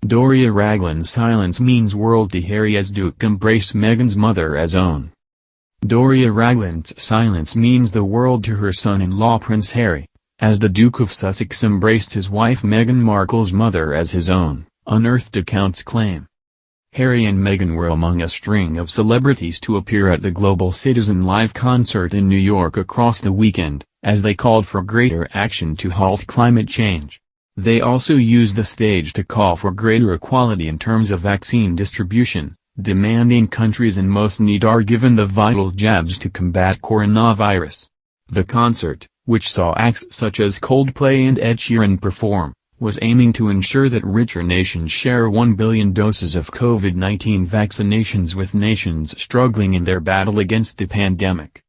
Doria Ragland's silence means world to Harry as Duke embraced Meghan's mother as own. Doria Ragland's silence means the world to her son-in-law Prince Harry, as the Duke of Sussex embraced his wife Meghan Markle's mother as his own, unearthed accounts claim. Harry and Meghan were among a string of celebrities to appear at the Global Citizen Live concert in New York across the weekend, as they called for greater action to halt climate change. They also used the stage to call for greater equality in terms of vaccine distribution, demanding countries in most need are given the vital jabs to combat coronavirus. The concert, which saw acts such as Coldplay and Ed Sheeran perform, was aiming to ensure that richer nations share 1 billion doses of COVID-19 vaccinations with nations struggling in their battle against the pandemic.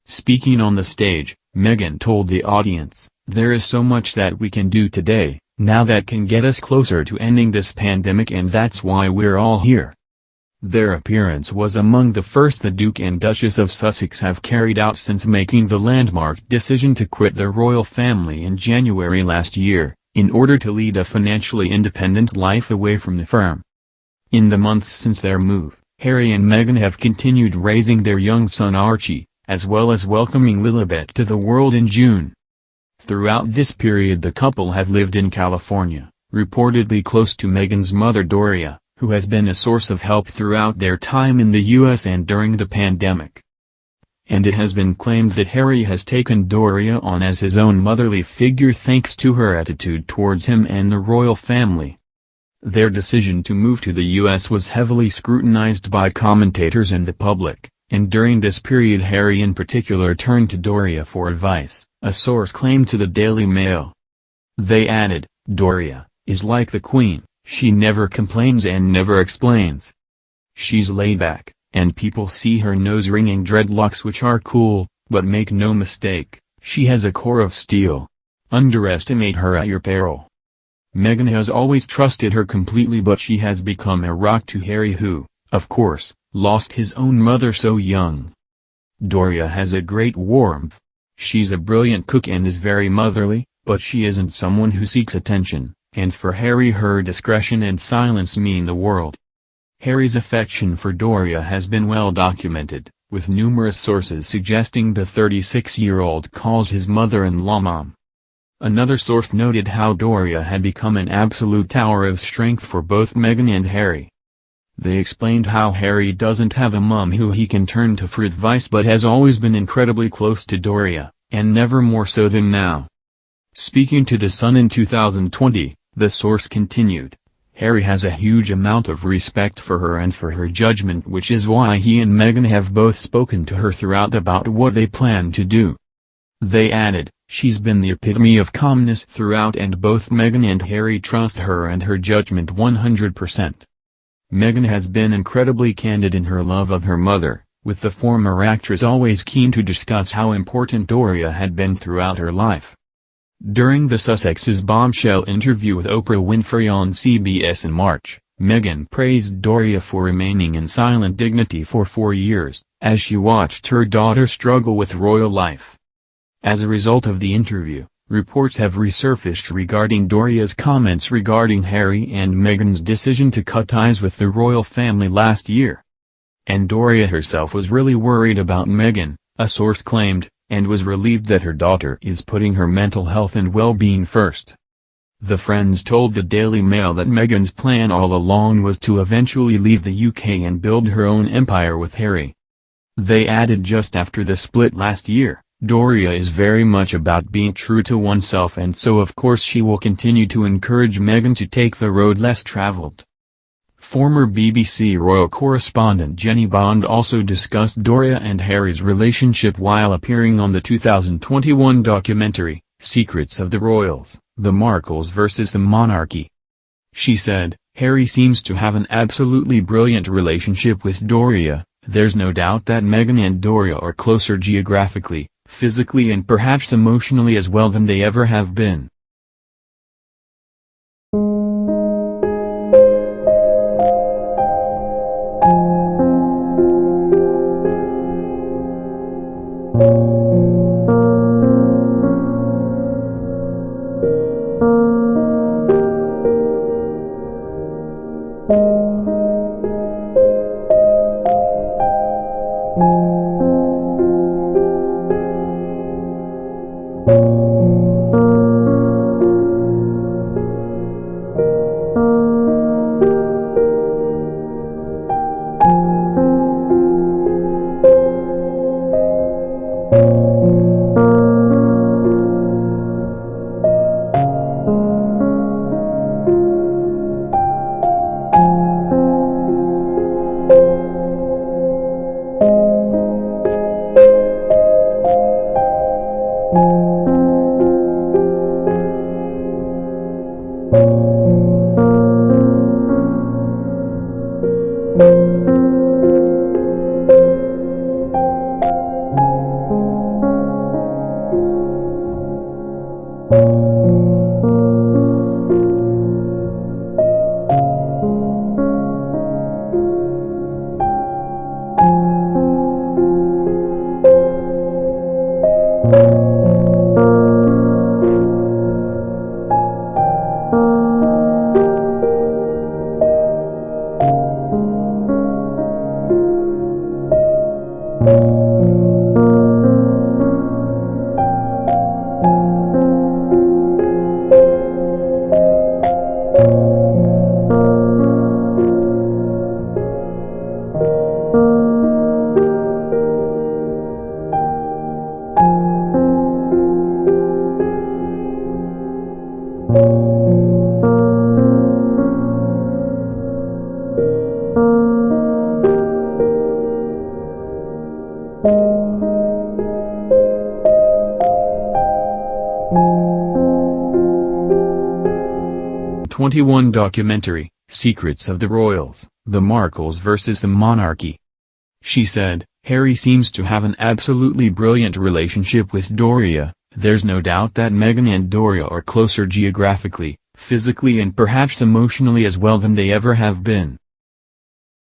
Speaking on the stage, Meghan told the audience, "There is so much that we can do today, now that can get us closer to ending this pandemic, and that's why we're all here." Their appearance was among the first the Duke and Duchess of Sussex have carried out since making the landmark decision to quit the royal family in January last year, in order to lead a financially independent life away from the firm. In the months since their move, Harry and Meghan have continued raising their young son Archie, as well as welcoming Lilibet to the world in June. Throughout this period the couple have lived in California, reportedly close to Meghan's mother Doria, who has been a source of help throughout their time in the US and during the pandemic. And it has been claimed that Harry has taken Doria on as his own motherly figure thanks to her attitude towards him and the royal family. Their decision to move to the US was heavily scrutinized by commentators and the public, and during this period Harry in particular turned to Doria for advice, a source claimed to the Daily Mail. They added, "Doria is like the Queen, she never complains and never explains. She's laid back, and people see her nose-ringing dreadlocks which are cool, but make no mistake, she has a core of steel. Underestimate her at your peril." Meghan has always trusted her completely, but she has become a rock to Harry, who, of course, lost his own mother so young. Doria has a great warmth. She's a brilliant cook and is very motherly, but she isn't someone who seeks attention, and for Harry her discretion and silence mean the world. Harry's affection for Doria has been well documented, with numerous sources suggesting the 36-year-old calls his mother-in-law Mom. Another source noted how Doria had become an absolute tower of strength for both Meghan and Harry. They explained how Harry doesn't have a mom who he can turn to for advice but has always been incredibly close to Doria, and never more so than now. Speaking to The Sun in 2020, the source continued, "Harry has a huge amount of respect for her and for her judgment, which is why he and Meghan have both spoken to her throughout about what they plan to do." They added, "She's been the epitome of calmness throughout and both Meghan and Harry trust her and her judgment 100%. Meghan has been incredibly candid in her love of her mother, with the former actress always keen to discuss how important Doria had been throughout her life." During the Sussex's bombshell interview with Oprah Winfrey on CBS in March, Meghan praised Doria for remaining in silent dignity for 4 years, as she watched her daughter struggle with royal life. As a result of the interview, reports have resurfaced regarding Doria's comments regarding Harry and Meghan's decision to cut ties with the royal family last year. And Doria herself was really worried about Meghan, a source claimed, and was relieved that her daughter is putting her mental health and well-being first. The Friends told the Daily Mail that Meghan's plan all along was to eventually leave the UK and build her own empire with Harry. They added, just after the split last year, Doria is very much about being true to oneself, and so of course she will continue to encourage Meghan to take the road less traveled. Former BBC royal correspondent Jenny Bond also discussed Doria and Harry's relationship while appearing on the 2021 documentary, Secrets of the Royals, The Markles vs. the Monarchy. She said, "Harry seems to have an absolutely brilliant relationship with Doria. There's no doubt that Meghan and Doria are closer geographically, physically and perhaps emotionally as well than they ever have been." '21 documentary, Secrets of the Royals, The Markles versus the Monarchy. She said, Harry seems to have an absolutely brilliant relationship with Doria. There's no doubt that Meghan and Doria are closer geographically, physically and perhaps emotionally as well than they ever have been.